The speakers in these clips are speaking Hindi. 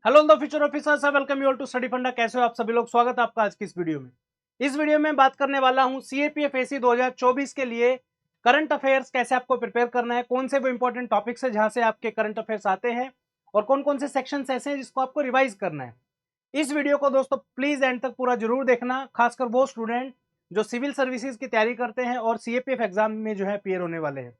Hello the future officers, welcome you all to study funda. कैसे हो आप सभी लोग? स्वागत है आपका आज की इस वीडियो में। इस वीडियो में बात करने वाला हूं सीएपीएफएसी 2024 के लिए करंट अफेयर्स कैसे आपको प्रिपेयर करना है, कौन से वो इंपॉर्टेंट टॉपिक्स है जहां से आपके करंट अफेयर्स आते हैं और कौन कौन से सेक्शंस ऐसे हैं जिसको आपको रिवाइज करना है। इस वीडियो को दोस्तों प्लीज एंड तक पूरा जरूर देखना, खासकर वो स्टूडेंट जो सिविल सर्विसेज की तैयारी करते हैं और सीएपीएफ एग्जाम में जो है अपीयर होने वाले हैं।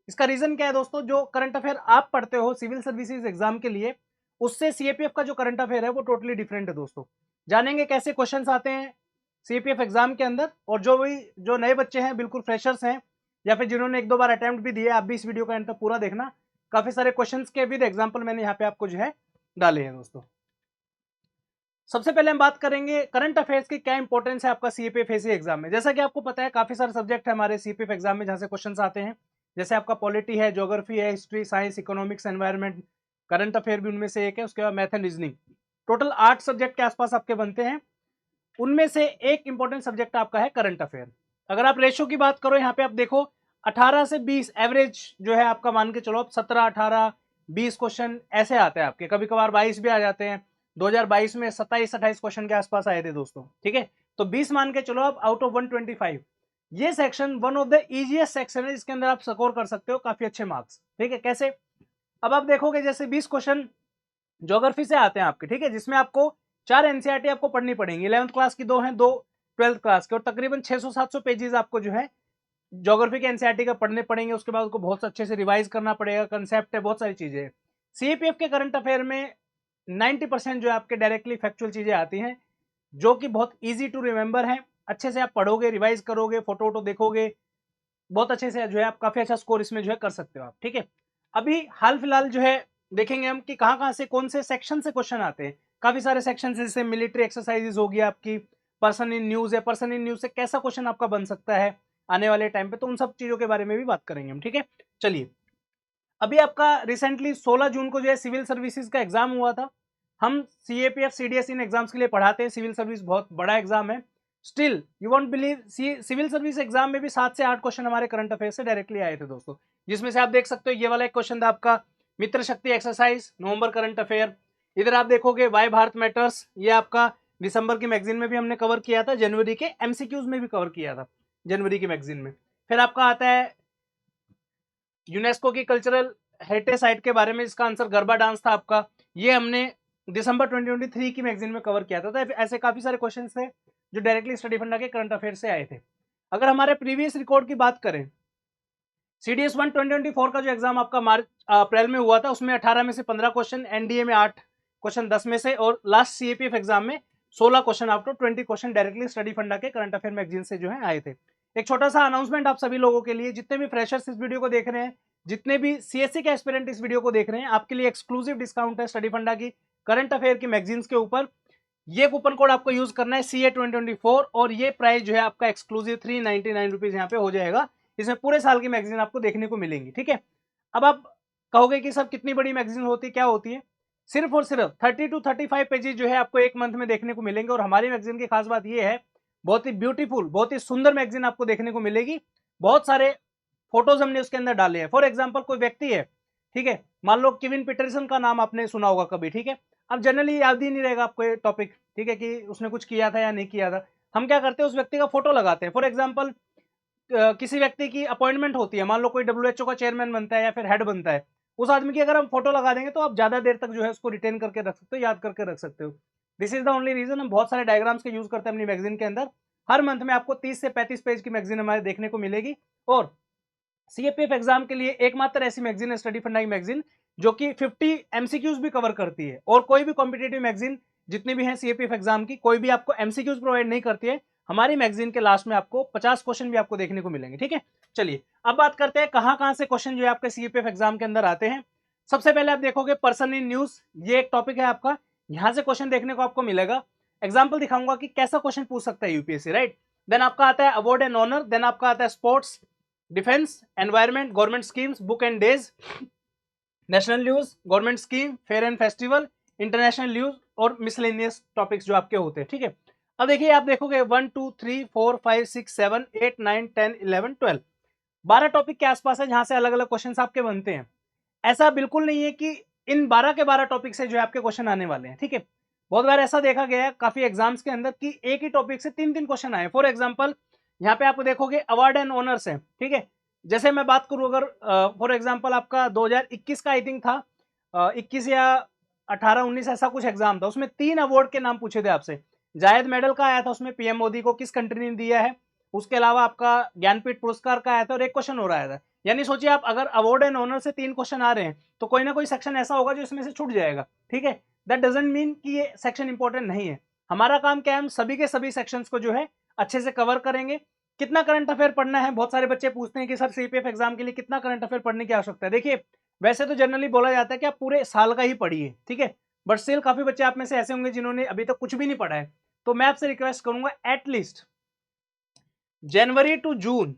इसका रीजन क्या है दोस्तों? जो करंट अफेयर आप पढ़ते हो सिविल सर्विसेज एग्जाम के लिए, उससे सीएपीएफ का जो करंट अफेयर है वो टोटली डिफरेंट है दोस्तों। जानेंगे कैसे क्वेश्चंस आते हैं सीपीएफ एग्जाम के अंदर, और जो नए बच्चे हैं, बिल्कुल फ्रेशर्स हैं या फिर जिन्होंने एक दो बार अटेम्प्ट भी दिए, आप भी इस वीडियो का एंड तक पूरा देखना। काफी सारे क्वेश्चंस के विद एग्जांपल मैंने यहाँ पे आपको जो है डाले हैं दोस्तों। सबसे पहले हम बात करेंगे करंट अफेयर्स की क्या इंपॉर्टेंस है आपका सीपीएफ एग्जाम में। जैसा कि आपको पता है काफी सारे सब्जेक्ट है हमारे सीपीएफ एग्जाम में जहां से क्वेश्चंस आते हैं। जैसे आपका पॉलिटी है, ज्योग्राफी है, history, science, economics, environment, current affair भी उनमें से एक है। उसके बाद math and reasoning, total 8 subject के आसपास आपके बनते हैं। उनमें से एक इंपॉर्टेंट सब्जेक्ट आपका है करंट अफेयर। अगर आप रेशियो की बात करो, यहाँ पे आप देखो 18 से 20 एवरेज जो है आपका, मान के चलो आप 17, 18, 20 क्वेश्चन ऐसे आते हैं आपके, कभी कभार 22 भी आ जाते हैं। 2022 में 27-28 क्वेश्चन के आसपास आए थे दोस्तों, ठीक है। तो 20 मान के चलो आप आउट ऑफ 125। ये section one of the easiest section है जिसके अंदर आप स्कोर कर सकते हो काफी अच्छे मार्क्स, ठीक है। कैसे? अब आप देखोगे जैसे 20 क्वेश्चन ज्योग्राफी से आते हैं आपके, ठीक है, जिसमें आपको 4 एनसीईआरटी आपको पढ़नी पड़ेंगी। 11th क्लास की 2 हैं, 2 12th क्लास के, और तकरीबन 600-700 पेजेस आपको जो है ज्योग्राफी के एनसीईआरटी का पढ़ने पड़ेंगे। उसके बाद उसको बहुत अच्छे से रिवाइज करना पड़ेगा, कंसेप्ट है, बहुत सारी चीजें हैं। सीपीएफ के करंट अफेयर में 90% जो आपके डायरेक्टली फैक्चुअल चीजें आती हैं, जो कि बहुत इजी टू रिमेंबर है। अच्छे से आप पढ़ोगे, रिवाइज करोगे, फोटो वोटो देखोगे, बहुत अच्छे से जो है आप काफी अच्छा स्कोर इसमें जो है कर सकते हो आप, ठीक है। अभी हाल फिलहाल जो है देखेंगे हम कि कहाँ कहाँ से, कौन से सेक्शन से क्वेश्चन आते हैं। काफी सारे सेक्शन, जैसे मिलिट्री एक्सरसाइजेज हो गया आपकी, पर्सन इन न्यूज है, पर्सन इन न्यूज से कैसा क्वेश्चन आपका बन सकता है आने वाले टाइम पे, तो उन सब चीजों के बारे में भी बात करेंगे हम, ठीक है। चलिए, अभी आपका रिसेंटली 16 जून को जो है सिविल सर्विसेज का एग्जाम हुआ था। हम सीएपीएफ सीडीएस इन एग्जाम्स के लिए पढ़ाते हैं। सिविल सर्विस बहुत बड़ा एग्जाम है। Still you want believe, civil service exam में भी 7 से 8 क्वेश्चन हमारे करंट अफेयर से डायरेक्टली आए थे दोस्तों, जिसमें से आप देख सकते हो ये वाला एक क्वेश्चन था आपका मित्र शक्ति एक्सरसाइज, नवंबर करंट अफेयर। इधर आप देखोगे वाई भारत मैटर्स, ये आपका दिसंबर की मैगजीन में भी हमने कवर किया था, जनवरी के एमसीक्यूज में भी कवर किया था जनवरी की मैगजीन में। फिर आपका आता है यूनेस्को की कल्चरल हेरिटेज साइट के बारे में, इसका आंसर गरबा डांस था आपका। ये हमने दिसंबर 2023 की मैगजीन में कवर किया था। तो ऐसे काफी सारे क्वेश्चन थे जो डायरेक्टली स्टडी फंडा के करंट अफेयर से आए थे। अगर हमारे प्रीवियस रिकॉर्ड की बात करें, सीडीएस 1 2024 का जो एग्जाम आपका मार्च अप्रैल में हुआ था, उसमें 18 में से 15 क्वेश्चन, एनडीए में 8 क्वेश्चन 10 में से, और लास्ट सीएपीएफ एग्जाम में 16 question out of 20 question directly study फंडा के करंट अफेयर मैगजीन से जो है आए थे। एक छोटा सा अनाउंसमेंट आप सभी लोगों के लिए, जितने भी फ्रेशर्स इस वीडियो को देख रहे हैं, जितने भी सीएससी के एस्पिरेंट इस वीडियो को देख रहे हैं, आपके लिए एक्सक्लूसिव डिस्काउंट है स्टडी फंडा की करंट अफेयर की मैगजीन्स के ऊपर। ये कूपन कोड आपको यूज करना है CA 2024, और ये प्राइस जो है आपका एक्सक्लूसिव 399 रुपीज यहाँ पे हो जाएगा। इसमें पूरे साल की मैगजीन आपको देखने को मिलेंगी, ठीक है। अब आप कहोगे कि सब कितनी बड़ी मैगजीन होती है, क्या होती है? सिर्फ और सिर्फ 30 to 35 पेजेस जो है आपको एक मंथ में देखने को मिलेंगे। और हमारी मैगजीन की खास बात यह है, बहुत ही ब्यूटीफुल, बहुत ही सुंदर मैगजीन आपको देखने को मिलेगी। बहुत सारे फोटोज हमने उसके अंदर डाले हैं। फॉर एग्जाम्पल, कोई व्यक्ति है, ठीक है, मान लो केविन पीटरसन का नाम आपने सुना होगा कभी, ठीक है। अब जनरली याद ही नहीं रहेगा आपको ये टॉपिक, ठीक है, कि उसने कुछ किया था या नहीं किया था। हम क्या करते हैं, उस व्यक्ति का फोटो लगाते हैं। फॉर एग्जाम्पल, किसी व्यक्ति की अपॉइंटमेंट होती है, मान लो कोई डब्ल्यूएचओ का चेयरमैन बनता है या फिर हेड बनता है, उस आदमी की अगर हम फोटो लगा देंगे तो आप ज्यादा देर तक जो है उसको रिटेन करके रख सकते हो, याद करके रख सकते हो। This is the only reason हम बहुत सारे डायग्राम्स के यूज करते हैं अपनी मैगजीन के अंदर। हर मंथ में आपको 30 से 35 पेज की मैगजीन हमारे देखने को मिलेगी। और सीएपीएफ एग्जाम के लिए एकमात्र ऐसी मैगजीन है स्टडी फंडा की मैगजीन, जो कि 50 एमसीक्यूज भी कवर करती है। और कोई भी कॉम्पिटेटिव मैगजीन जितनी भी है सीएपीएफ एग्जाम की, कोई भी आपको एमसीक्यूज प्रोवाइड नहीं करती है। हमारी मैगजीन के लास्ट में आपको 50 क्वेश्चन भी आपको देखने को मिलेंगे, ठीक है। चलिए, अब बात करते हैं कहां कहां से क्वेश्चन जो है आपके सीएपीएफ एग्जाम के अंदर आते हैं। सबसे पहले आप देखोगे पर्सन इन न्यूज, ये एक टॉपिक है आपका, यहां से क्वेश्चन देखने को आपको मिलेगा। एग्जाम्पल दिखाऊंगा कि कैसा क्वेश्चन पूछ सकता है यूपीएससी, राइट। देन आपका आता है अवार्ड एंड ऑनर, देन आपका आता है sports, defence, environment, government schemes, book and days, national news, government scheme, fair and festival, international news, और मिसलेनियस टॉपिक्स जो आपके होते हैं, ठीक है। अब देखिए, आप देखोगे 1 2 3 4 5 6 7 8 9 10 11 12 12 टॉपिक के आसपास है जहां से अलग अलग क्वेश्चंस आपके बनते हैं। ऐसा बिल्कुल नहीं है कि इन 12 के 12 टॉपिक से जो है आपके क्वेश्चन आने वाले हैं, ठीक है। बहुत बार ऐसा देखा गया है काफी एग्जाम्स के अंदर कि एक ही टॉपिक से 3-3 क्वेश्चन आए। फॉर एग्जाम्पल यहाँ पे आप देखोगे अवार्ड एंड ऑनर्स है, ठीक है। जैसे मैं बात करूं अगर फॉर एग्जाम्पल आपका 2021 का आई थिंक था 21 या 18-19 ऐसा कुछ एग्जाम था, उसमें 3 अवार्ड के नाम पूछे थे आपसे। जायद मेडल का आया था उसमें, पीएम मोदी को किस कंट्री ने दिया है। उसके अलावा आपका ज्ञानपीठ पुरस्कार का आया था और एक क्वेश्चन हो रहा आया था। यानी सोचिए आप अगर अवार्ड एंड ऑनर से 3 क्वेश्चन आ रहे हैं तो कोई ना कोई सेक्शन ऐसा होगा जो इसमें से छूट जाएगा, ठीक है। दैट डजंट मीन कि ये सेक्शन इंपॉर्टेंट नहीं है। हमारा काम क्या है, हम सभी के सभी सेक्शंस को जो है अच्छे से कवर करेंगे। कितना करंट अफेयर पढ़ना है, बहुत सारे बच्चे पूछते हैं कि सर सीपीएफ एग्जाम के लिए कितना करंट अफेयर पढ़ने की आवश्यकता है। देखिए वैसे तो जनरली बोला जाता है कि आप पूरे साल का ही पढ़िए, ठीक है, बट स्टिल काफी बच्चे आप में से ऐसे होंगे जिन्होंने अभी तक कुछ भी नहीं पढ़ा है। तो मैं आपसे रिक्वेस्ट करूंगा एटलीस्ट जनवरी टू जून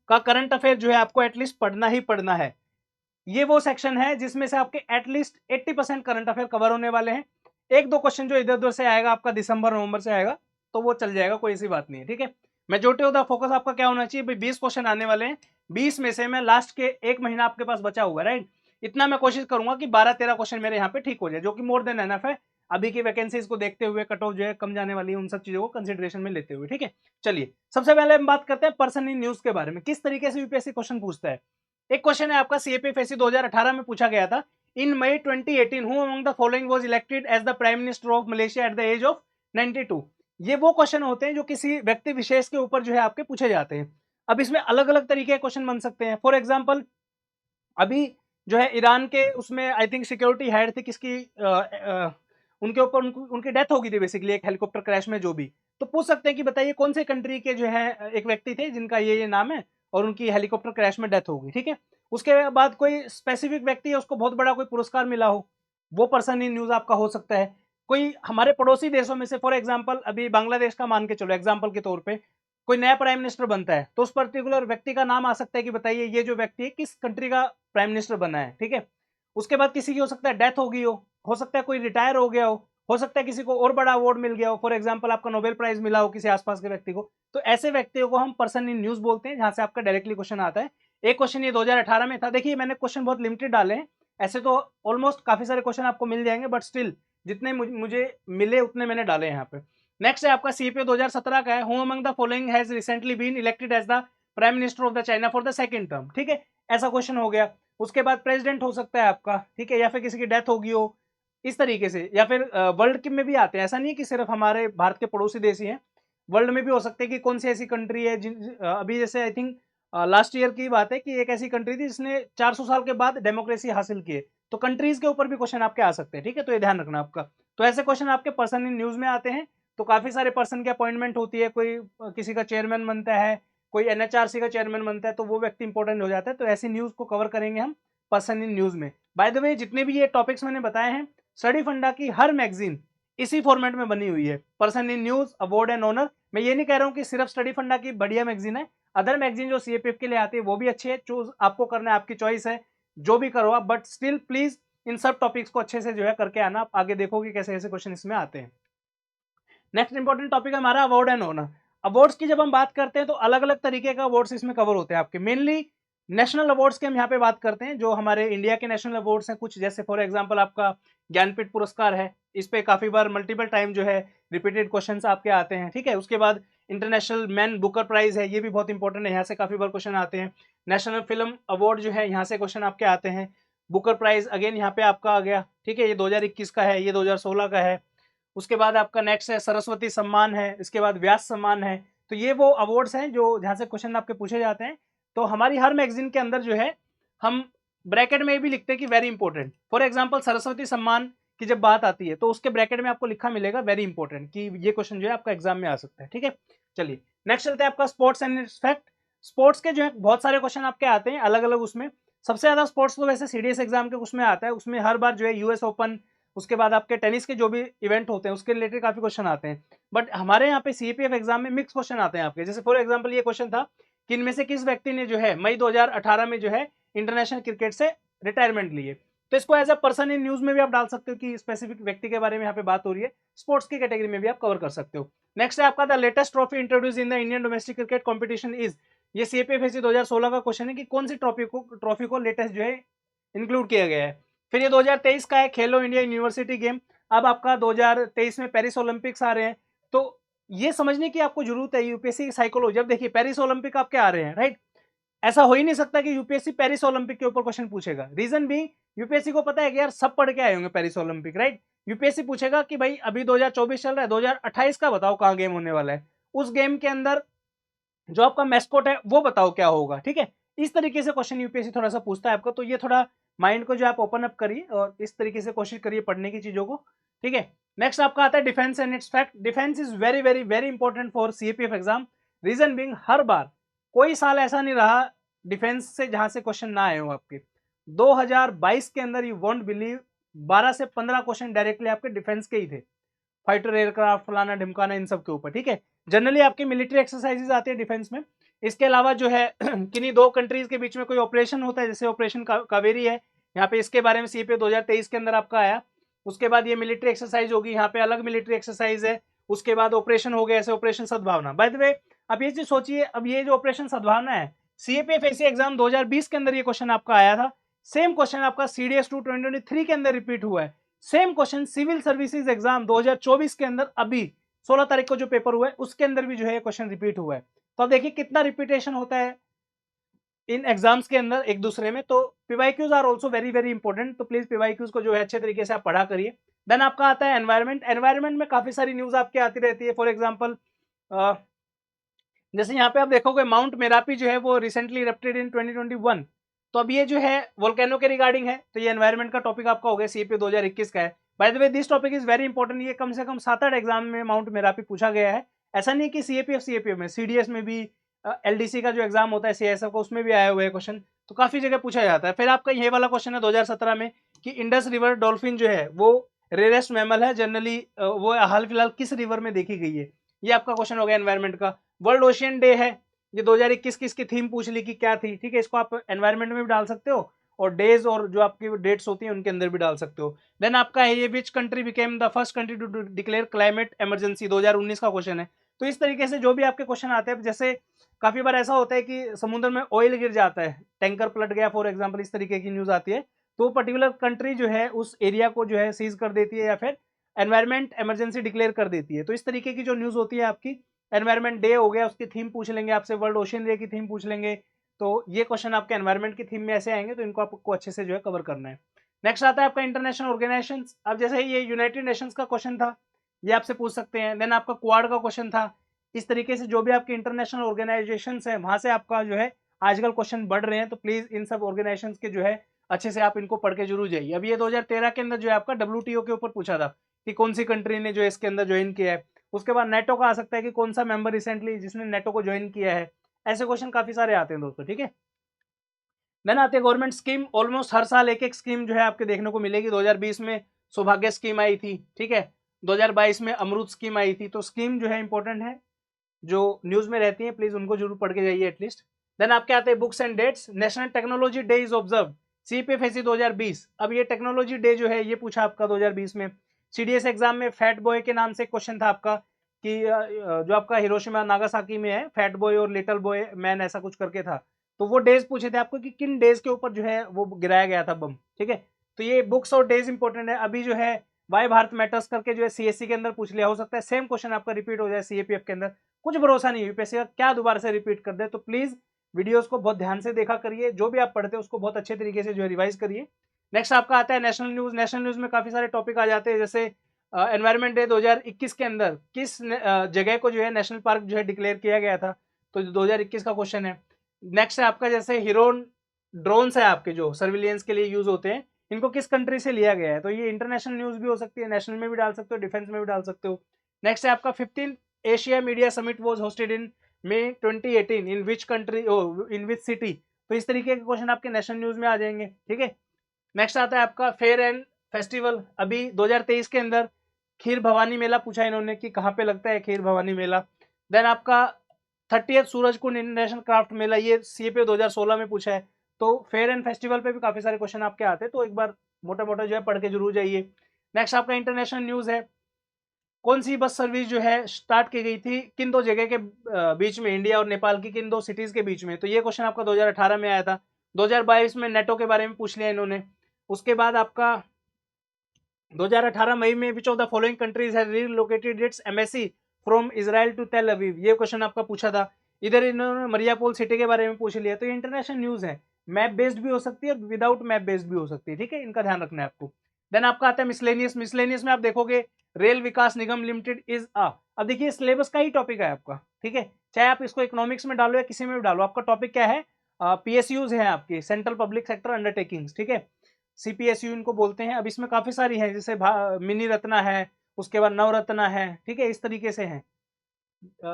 का करंट अफेयर जो है आपको एटलीस्ट पढ़ना ही पढ़ना है। ये वो सेक्शन है जिसमें से आपके एटलीस्ट 80% करंट अफेयर कवर होने वाले हैं। एक दो क्वेश्चन जो इधर उधर से आएगा आपका दिसंबर नवंबर से आएगा तो वो चल जाएगा, कोई ऐसी बात नहीं है, ठीक है। मेजोरिटी ऑफ द फोकस आपका क्या होना चाहिए भाई, 20 क्वेश्चन आने वाले हैं, 20 में से मैं लास्ट के 1 महीना आपके पास बचा हुआ है, राइट। इतना मैं कोशिश करूंगा कि 12-13 क्वेश्चन मेरे यहाँ पे ठीक हो जाए, जो कि मोर देन एनफ है अभी की वैकेंसीज को देखते हुए, कट ऑफ जो है कम जाने वाली है, उन सब चीजों को कंसिडरेशन में लेते हुए, ठीक है। चलिए सबसे पहले हम बात करते हैं पर्सन इन न्यूज के बारे में, किस तरीके से यूपीएससी क्वेश्चन पूछता है। एक क्वेश्चन है आपका सीएपीएफएससी 2018 में पूछा गया था, in May 2018 who among the following was elected as the prime minister of Malaysia at the age of 92। ये वो क्वेश्चन होते हैं जो किसी व्यक्ति विशेष के ऊपर जो है आपके पूछे जाते हैं। अब इसमें अलग अलग तरीके के क्वेश्चन बन सकते हैं। फॉर एग्जाम्पल अभी जो है ईरान के उसमें आई थिंक सिक्योरिटी हेड थी किसकी उनके ऊपर उनकी डेथ हो गई थी बेसिकली एक हेलीकॉप्टर क्रैश में जो भी, तो पूछ सकते हैं कि बताइए कौन से कंट्री के जो है एक व्यक्ति थे जिनका ये नाम है और उनकी हेलीकॉप्टर क्रैश में डेथ हो गई, ठीक है। उसके बाद कोई स्पेसिफिक व्यक्ति है उसको बहुत बड़ा कोई पुरस्कार मिला हो, वो पर्सन इन न्यूज आपका हो सकता है। कोई हमारे पड़ोसी देशों में से फॉर एग्जाम्पल अभी बांग्लादेश का मान के चलो एग्जाम्पल के तौर पे कोई नया प्राइम मिनिस्टर बनता है तो उस पर्टिकुलर व्यक्ति का नाम आ सकता है कि बताइए ये जो व्यक्ति है किस कंट्री का प्राइम मिनिस्टर बना है, ठीक है। उसके बाद किसी की हो सकता है डेथ हो गई हो सकता है कोई रिटायर हो गया हो सकता है किसी को और बड़ा अवार्ड मिल गया हो, फॉर एग्जाम्पल आपका नोबेल प्राइज मिला हो किसी आसपास के व्यक्ति को, तो ऐसे व्यक्तियों को हम पर्सन इन न्यूज बोलते हैं जहां से आपका डायरेक्टली क्वेश्चन आता है। एक क्वेश्चन ये 2018 में था, देखिए मैंने क्वेश्चन बहुत लिमिटेड डाले हैं, ऐसे तो ऑलमोस्ट काफी सारे क्वेश्चन आपको मिल जाएंगे बट स्टिल जितने मुझे मिले उतने मैंने डाले हैं यहाँ पे। नेक्स्ट है आपका सीपीओ 2017 का है, who among the following has recently been elected as the prime minister of the China for the second term, ठीक है, ऐसा क्वेश्चन हो गया। उसके बाद प्रेसिडेंट हो सकता है आपका, ठीक है, या फिर किसी की डेथ होगी हो इस तरीके से, या फिर वर्ल्ड के में भी आते हैं, ऐसा नहीं है कि सिर्फ हमारे भारत के पड़ोसी देश ही हैं, वर्ल्ड में भी हो सकते हैं कि कौन सी ऐसी कंट्री है अभी जैसे आई थिंक लास्ट ईयर की बात है कि एक ऐसी कंट्री थी जिसने 400 साल के बाद डेमोक्रेसी हासिल की है, तो कंट्रीज के ऊपर भी क्वेश्चन आपके आ सकते हैं, ठीक है, तो ये ध्यान रखना आपका। तो ऐसे क्वेश्चन आपके पर्सन इन न्यूज में आते हैं, तो काफी सारे पर्सन की अपॉइंटमेंट होती है, कोई किसी का चेयरमैन बनता है, कोई एनएचआरसी का चेयरमैन बनता है, तो वो व्यक्ति इंपॉर्टेंट हो जाता है, तो ऐसी न्यूज को कवर करेंगे हम पर्सन इन न्यूज में। बाय द वे जितने भी ये टॉपिक्स मैंने बताए हैं स्टडी फंडा की हर मैगजीन इसी फॉर्मेट में बनी हुई है, person in news, award and honour. मैं ये नहीं कह रहा हूँ कि सिर्फ स्टडी फंडा की बढ़िया मैगजीन है, अदर मैगजीन जो सीएपीएफ के लिए आती है वो भी अच्छी है, चूज आपको करना है, आपकी चॉइस है, जो भी करो आप, बट स्टिल प्लीज इन सब टॉपिक्स को अच्छे से जो है करके आना, आप आगे देखोगे कैसे कैसे क्वेश्चन इसमें आते हैं। नेक्स्ट इंपॉर्टेंट टॉपिक है हमारा अवार्ड एंड ऑनर। अवार्ड्स की जब हम बात करते हैं तो अलग अलग तरीके का अवार्ड्स इसमें कवर होते हैं आपके, मेनली नेशनल अवार्ड्स की हम यहाँ पे बात करते हैं, जो हमारे इंडिया के नेशनल अवार्ड्स हैं कुछ, जैसे फॉर एग्जांपल आपका ज्ञानपीठ पुरस्कार है, इस पे काफी बार मल्टीपल टाइम जो है रिपीटेड क्वेश्चंस आपके आते हैं, ठीक है। उसके बाद इंटरनेशनल मैन बुकर प्राइज है, ये भी बहुत इंपॉर्टेंट है, यहाँ से काफी बार क्वेश्चन आते हैं। नेशनल फिल्म अवार्ड जो है यहाँ से क्वेश्चन आपके आते हैं। बुकर प्राइज अगेन यहाँ पे आपका आ गया, ठीक है, ये 2021 का है, ये 2016 का है। उसके बाद आपका नेक्स्ट है सरस्वती सम्मान है, इसके बाद व्यास सम्मान है, तो ये वो अवार्ड्स हैं जो जहाँ से क्वेश्चन आपके पूछे जाते हैं। तो हमारी हर मैगजीन के अंदर जो है हम ब्रैकेट में भी लिखते हैं कि very important, for example Saraswati सम्मान की जब बात आती है तो उसके ब्रैकेट में आपको लिखा मिलेगा वेरी इंपॉर्टेंट, कि ये क्वेश्चन जो है आपका एग्जाम में आ सकता है, ठीक है। चलिए नेक्स्ट चलते हैं आपका sports and its fact. Sports के जो है बहुत सारे क्वेश्चन आपके आते हैं अलग अलग, उसमें सबसे ज्यादा स्पोर्ट्स तो वैसे सीडीएस एग्जाम के उसमें आता है, उसमें हर बार जो है यूएस ओपन, उसके बाद आपके टेनिस के जो भी इवेंट होते हैं उसके रिलेटेड काफी क्वेश्चन आते हैं। बट हमारे यहाँ पे सीपीएफ एग्जाम में मिक्स क्वेश्चन आते हैं आपके, जैसे फॉर एग्जांपल ये क्वेश्चन था कि इनमें से किस व्यक्ति ने जो है मई 2018 में जो है इंटरनेशनल क्रिकेट से रिटायरमेंट लिए, तो इसको as a person in news में भी आप डाल सकते हो कि स्पेसिफिक व्यक्ति के बारे में यहाँ पे बात हो रही है, स्पोर्ट्स की कैटेगरी में भी आप कवर कर सकते हो। नेक्स्ट है आपका the latest trophy introduce in the Indian domestic cricket competition is, ये सीपीएफ 2016 का क्वेश्चन है कि कौन सी ट्रॉफी को लेटेस्ट जो है इंक्लूड किया गया है। फिर ये 2023 का है खेलो इंडिया यूनिवर्सिटी गेम। अब आपका 2023 में पेरिस ओलंपिक्स आ रहे हैं, तो ये समझने की आपको जरूरत है यूपीएससी की साइकोलॉजी। अब देखिए पेरिस ओलंपिक आपके आ रहे हैं, राइट। ऐसा हो ही नहीं सकता कि यूपीएससी पेरिस ओलंपिक के ऊपर क्वेश्चन पूछेगा। रीजन भी, यूपीएससी को पता है कि यार सब पढ़ के आए होंगे पेरिस ओलंपिक, राइट। यूपीएससी पूछेगा कि भाई अभी 2024 चल रहा है, 2028 का बताओ कहाँ गेम होने वाला है, उस गेम के अंदर जो आपका मैस्कोट है वो बताओ क्या होगा, ठीक है। इस तरीके से क्वेश्चन यूपीएससी थोड़ा सा पूछता है आपको, तो ये थोड़ा माइंड को जो आप ओपन अप करिए और इस तरीके से कोशिश करिए पढ़ने की चीजों को, ठीक है। नेक्स्ट आपका आता है defence and its fact. Defence is very very very important for CAPF exam. Reason being, हर बार कोई साल ऐसा नहीं रहा डिफेंस से जहां से क्वेश्चन ना आए हो आपके। 2022 के अंदर यू वोंट बिलीव 12 से 15 क्वेश्चन डायरेक्टली आपके डिफेंस के ही थे, फाइटर एयरक्राफ्ट फलाना ढिमकाना इन सब के ऊपर, ठीक है। जनरली आपकी मिलिट्री एक्सरसाइजेज आती है डिफेंस में। इसके अलावा जो है किन्हीं दो कंट्रीज के बीच में कोई ऑपरेशन होता है, जैसे ऑपरेशन कावेरी है यहाँ पे, इसके बारे में सीपीए 2023 के अंदर आपका आया। उसके बाद ये मिलिट्री एक्सरसाइज होगी, यहाँ पे अलग मिलिट्री एक्सरसाइज है। उसके बाद ऑपरेशन हो गया ऐसे ऑपरेशन सद्भावना। बाय द वे अब ये चीज सोचिए, अब ये जो ऑपरेशन सद्भावना है सीएपीएफएसी एग्जाम 2020 के अंदर ये क्वेश्चन आपका आया था। सेम क्वेश्चन आपका सीडीएस 2 2023 के अंदर रिपीट हुआ है। Same question civil services exam 2024 के अंदर अभी 16 तारीख को जो पेपर हुआ है उसके अंदर भी जो है क्वेश्चन रिपीट हुआ है। तो अब देखिए कितना रिपीटेशन होता है इन एग्जाम्स के अंदर एक दूसरे में। तो PYQs are also very very important, तो प्लीज पीवाईक्यूज को जो है अच्छे तरीके से आप पढ़ा करिए। देन आपका आता है एनवायरमेंट। एनवायरमेंट में काफी सारी न्यूज आपके आती रहती है। फॉर एग्जाम्पल जैसे यहाँ पे आप देखोगे माउंट मेरापी जो है वो रिसेंटली इरप्टेड इन 2021, तो अब ये जो है वोल्केनो के रिगार्डिंग है, तो ये एनवायरमेंट का टॉपिक आपका हो गया, सीपी 2021 का है। By the way this topic is very important, ये कम से कम 7-8 एग्जाम में माउंट मेरापी पूछा गया है। ऐसा नहीं कि सीएपीएफ में, सीडीएस में भी, एलडीसी का जो एग्जाम होता है सीएसएफ का उसमें भी आया हुआ है क्वेश्चन, तो काफी जगह पूछा जाता है। फिर आपका ये वाला क्वेश्चन है 2017 में कि इंडस रिवर डॉल्फिन जो है वो रेयरेस्ट मैमल है, जनरली वो हाल फिलहाल किस रिवर में देखी गई है, ये आपका क्वेश्चन हो गया एनवायरमेंट का। वर्ल्ड ओशियन डे है, ये 2021 की इसकी थीम पूछ ली कि क्या थी, ठीक है। इसको आप एनवायरमेंट में भी डाल सकते हो और डेज और जो आपकी डेट्स होती हैं उनके अंदर भी डाल सकते हो। देन आपका है ये which country became the first country to declare climate emergency, 2019 का क्वेश्चन है। तो इस तरीके से जो भी आपके क्वेश्चन आते हैं, जैसे काफी बार ऐसा होता है कि समुद्र में ऑयल गिर जाता है, टैंकर पलट गया फॉर एग्जाम्पल, इस तरीके की न्यूज आती है, तो पर्टिकुलर कंट्री जो है उस एरिया को जो है सीज कर देती है या फिर एनवायरमेंट इमरजेंसी डिक्लेयर कर देती है। तो इस तरीके की जो न्यूज होती है आपकी, एनवायरमेंट डे हो गया उसकी थीम पूछ लेंगे आपसे, वर्ल्ड ओशन डे की थीम पूछ लेंगे, तो ये क्वेश्चन आपके एनवायरमेंट की थीम में ऐसे आएंगे, तो इनको आपको अच्छे से जो है कवर करना है। नेक्स्ट आता है आपका इंटरनेशनल ऑर्गेनाइजेशन। अब जैसे ये यूनाइटेड नेशंस का क्वेश्चन था, ये आपसे पूछ सकते हैं। देन आपका क्वाड का क्वेश्चन था। इस तरीके से जो भी आपके इंटरनेशनल ऑर्गेनाइजेशन है वहां से आपका जो है आजकल क्वेश्चन बढ़ रहे हैं, तो प्लीज इन सब ऑर्गेनाइजेशन के जो है अच्छे से आप इनको पढ़ के जरूर जाइए। अब ये 2013 के अंदर जो है आपका डब्ल्यूटीओ के ऊपर पूछा था कि कौन सी कंट्री ने जो है इसके अंदर ज्वाइन किया है। उसके बाद नेटो का आ सकता है कि कौन सा मेंबर रिसेंटली जिसने नेटो को ज्वाइन किया है। ऐसे क्वेश्चन काफी सारे आते हैं दोस्तों, ठीक है। देन आते हैं गवर्नमेंट स्कीम। ऑलमोस्ट हर साल एक एक स्कीम जो है आपके देखने को मिलेगी। 2020 में सौभाग्य स्कीम आई थी, ठीक है। 2022 में अमरूद स्कीम आई थी। तो स्कीम जो है इंपॉर्टेंट है, जो न्यूज में रहती है, प्लीज उनको जरूर पढ़ के जाइए एटलीस्ट। देन आपके आते हैं books and dates. National technology day is observe, CPFAC 2020। अब ये टेक्नोलॉजी डे जो है ये पूछा आपका 2020 में। सीडीएस एग्जाम में फैट बॉय के नाम से क्वेश्चन था आपका कि जो आपका हिरोशिमा नागासाकी में है, फैट बॉय और लिटिल बॉय मैन ऐसा कुछ करके था, तो वो डेज पूछे थे आपको कि किन डेज के ऊपर जो है वो गिराया गया था बम, ठीक है। तो ये बुक्स और डेज इंपॉर्टेंट है। अभी जो है वाई भारत मैटर्स करके जो है सीएससी के अंदर पूछ लिया, हो सकता है सेम क्वेश्चन आपका रिपीट हो जाए सीएपीएफ के अंदर, कुछ भरोसा नहीं यूपीएससी का क्या दोबारा से रिपीट कर दे। तो प्लीज वीडियोस को बहुत ध्यान से देखा करिए, जो भी आप पढ़ते हैं उसको बहुत अच्छे तरीके से जो है रिवाइज करिए। नेक्स्ट आपका आता है नेशनल न्यूज। नेशनल न्यूज में काफी सारे टॉपिक आ जाते हैं, जैसे एनवायरमेंट डे 2021 के अंदर किस जगह को जो है नेशनल पार्क जो है डिक्लेयर किया गया था, तो 2021 का क्वेश्चन है। नेक्स्ट है आपका जैसे हीरोन ड्रोन्स है आपके जो सर्विलियंस के लिए यूज होते हैं, इनको किस कंट्री से लिया गया है, तो ये इंटरनेशनल न्यूज भी हो सकती है, नेशनल में भी डाल सकते हो, डिफेंस में भी डाल सकते हो। नेक्स्ट है आपका 15 Asia media summit was hosted in May 2018 in which country, in which city, तो इस तरीके के क्वेश्चन आपके नेशनल न्यूज में आ जाएंगे, ठीक है। नेक्स्ट आता है आपका फेयर एंड फेस्टिवल। अभी 2023 के अंदर खीर भवानी मेला पूछा इन्होंने कि कहाँ पे लगता है खीर भवानी मेला। देन आपका 30th Suraj Kund international craft मेला, ये सीएपी 2016 में पूछा है। तो फेयर एंड फेस्टिवल पे भी काफी सारे क्वेश्चन आपके आते हैं, तो एक बार मोटा मोटा जो है पढ़ के जरूर जाइए। नेक्स्ट आपका इंटरनेशनल न्यूज है, कौन सी बस सर्विस जो है स्टार्ट की गई थी किन दो जगह के बीच में, इंडिया और नेपाल की किन दो सिटीज के बीच में, तो ये क्वेश्चन आपका 2018 में आया था। 2022 में नेटो के बारे में पूछ लिया इन्होंने। उसके बाद आपका 2018 मई में which of the following countries has relocated its embassy from Israel to Tel Aviv, ये क्वेश्चन आपका पूछा था। इधर इन्होंने मरियापोल सिटी के बारे में पूछ लिया। तो ये इंटरनेशनल न्यूज है, मैप बेस्ड भी हो सकती है और विदाउट मैप बेस्ड भी हो सकती है, ठीक है, इनका ध्यान रखना है आपको। देन आपका आता है मिसलेनियस। मिसलेनियस में आप देखोगे rail Vikas Nigam limited is a, अब देखिए सिलेबस का ही टॉपिक है आपका, ठीक है, चाहे आप इसको इकोनॉमिक्स में डालो या किसी में भी डालो, आपका टॉपिक क्या है, पीएसयूज है आपके, सेंट्रल पब्लिक सेक्टर अंडरटेकिंग्स, ठीक है, सीपीएसयू इनको बोलते हैं। अब इसमें काफी सारी है, जैसे मिनी रत्ना है, उसके बाद नवरत्ना है, ठीक है, इस तरीके से है।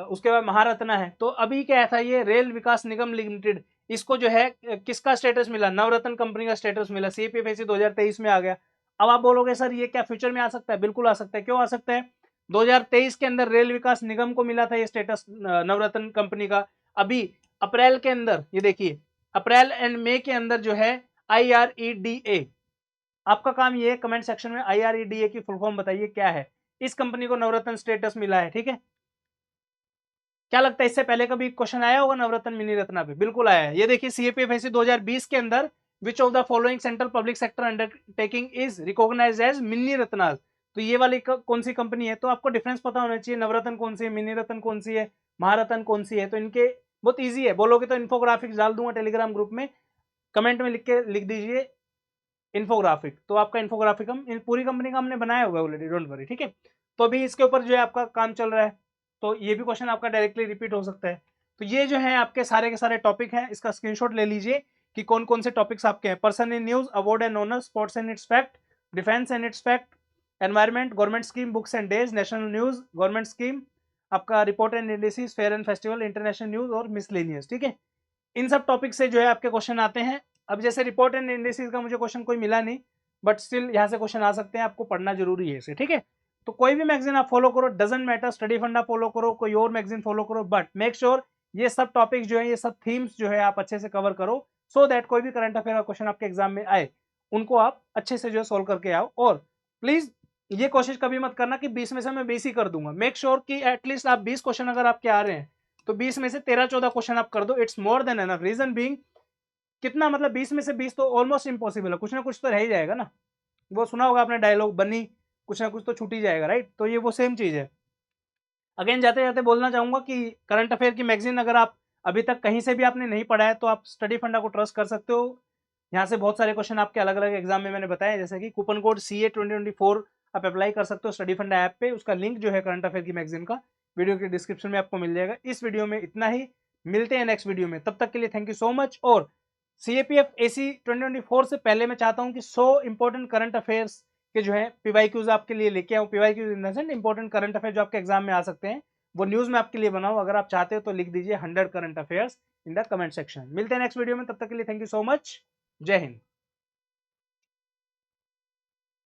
उसके बाद महारत्ना है। तो अभी क्या था, ये रेल विकास निगम लिमिटेड, इसको जो है किसका स्टेटस मिला, नवरत्न कंपनी का स्टेटस मिला, सीपीएफएसी 2023 में आ गया। अब आप बोलोगे सर ये क्या फ्यूचर में आ सकता है? बिल्कुल आ सकता है। क्यों आ सकता है? 2023 के अंदर रेल विकास निगम को मिला था ये स्टेटस नवरत्न कंपनी का। अभी अप्रैल के अंदर, ये देखिए अप्रैल एंड मई के अंदर जो है IREDA, आपका काम ये है कमेंट सेक्शन में IREDA की फुल फॉर्म बताइए क्या है। इस कंपनी को नवरत्न स्टेटस मिला है, ठीक है। क्या लगता है इससे पहले कभी क्वेश्चन आया होगा नवरत्न मिनी रत्ना पे? बिल्कुल आया है। ये देखिए CAPFIC 2020 के अंदर which of the following central public sector undertaking is recognised as mini Ratna, तो ये वाली कौन सी कंपनी है? तो आपको डिफरेंस पता होना चाहिए, नवरत्न कौन सी है, मिनी रत्न कौन सी है, महारत्न कौन सी है। तो इनके बहुत ईजी है, बोलोगे तो इन्फोग्राफिक्स डाल दूंगा टेलीग्राम ग्रुप में, कमेंट में लिख दीजिए इन्फोग्राफिक, तो आपका इन्फोग्राफिक हम पूरी कंपनी का हमने बनाया होगा ऑलरेडी, डोंट वरी, ठीक है। तो अभी इसके ऊपर जो है आपका काम चल रहा है, तो ये भी क्वेश्चन आपका डायरेक्टली रिपीट हो सकता है। तो ये जो है आपके सारे के सारे टॉपिक हैं, इसका स्क्रीनशॉट ले लीजिए कि कौन कौन से टॉपिक्स आपके हैं। Person in news, award and honour, sports and its fact, defence and its fact, environment, government scheme, books and days, national news, government scheme, आपका report and indices, fair and festival, international news और मिसलेनियस, ठीक है। इन सब टॉपिक से जो है आपके क्वेश्चन आते हैं। अब जैसे रिपोर्ट एंड इंडिसेस का मुझे क्वेश्चन कोई मिला नहीं, बट स्टिल यहाँ से क्वेश्चन आ सकते हैं, आपको पढ़ना जरूरी है इसे, ठीक है। तो कोई भी मैगजीन आप फॉलो करो, डजंट मैटर, स्टडी फंडा फॉलो करो, कोई और मैगजीन फॉलो करो, बट मेक श्योर ये सब टॉपिक्स जो है, ये सब थीम्स जो है आप अच्छे से कवर करो, सो दैट कोई भी करंट अफेयर का क्वेश्चन आपके एग्जाम में आए, उनको आप अच्छे से जो है सोल्व करके आओ। और प्लीज ये कोशिश कभी मत करना कि 20 में से मैं 20 ही कर दूंगा। मेक श्योर कि एटलीस्ट आप 20 क्वेश्चन अगर आपके आ रहे हैं तो 20 में से 13-14 क्वेश्चन आप कर दो, it's more than enough. Reason being, कितना मतलब 20 में से 20 तो ऑलमोस्ट इम्पॉसिबल है, कुछ ना कुछ तो रह ही जाएगा ना। वो सुना होगा आपने डायलॉग, बनी कुछ ना कुछ तो छूट ही जाएगा, राइट। तो ये वो सेम चीज है। अगेन जाते जाते बोलना चाहूंगा कि करंट अफेयर की मैगजीन अगर आप अभी तक कहीं से भी आपने नहीं पढ़ा है तो आप स्टडी फंडा को ट्रस्ट कर सकते हो। यहाँ से बहुत सारे क्वेश्चन आपके अलग अलग एग्जाम में मैंने बताया, जैसे कि कूपन कोड CA 2024 आप अप्लाई कर सकते हो स्टडी फंडा ऐप पे। उसका लिंक जो है करंट अफेयर की मैगजीन का वीडियो के डिस्क्रिप्शन में आपको मिल जाएगा। इस वीडियो में इतना ही, मिलते हैं नेक्स्ट वीडियो में, तब तक के लिए थैंक यू सो मच। और CAPF AC 2024 से पहले मैं चाहता हूँ कि 100 इंपॉर्टेंट करंट अफेयर्स के जो है PYQs आपके लिए लेके आऊँ। PYQs in the sense important current affair जो आपके एग्जाम में आ सकते हैं, वो न्यूज में आपके लिए बनाऊं। अगर आप चाहते हो तो लिख दीजिए 100 current affairs in the comment section. मिलते हैं नेक्स्ट वीडियो में, तब तक के लिए थैंक यू सो मच। जय हिंद।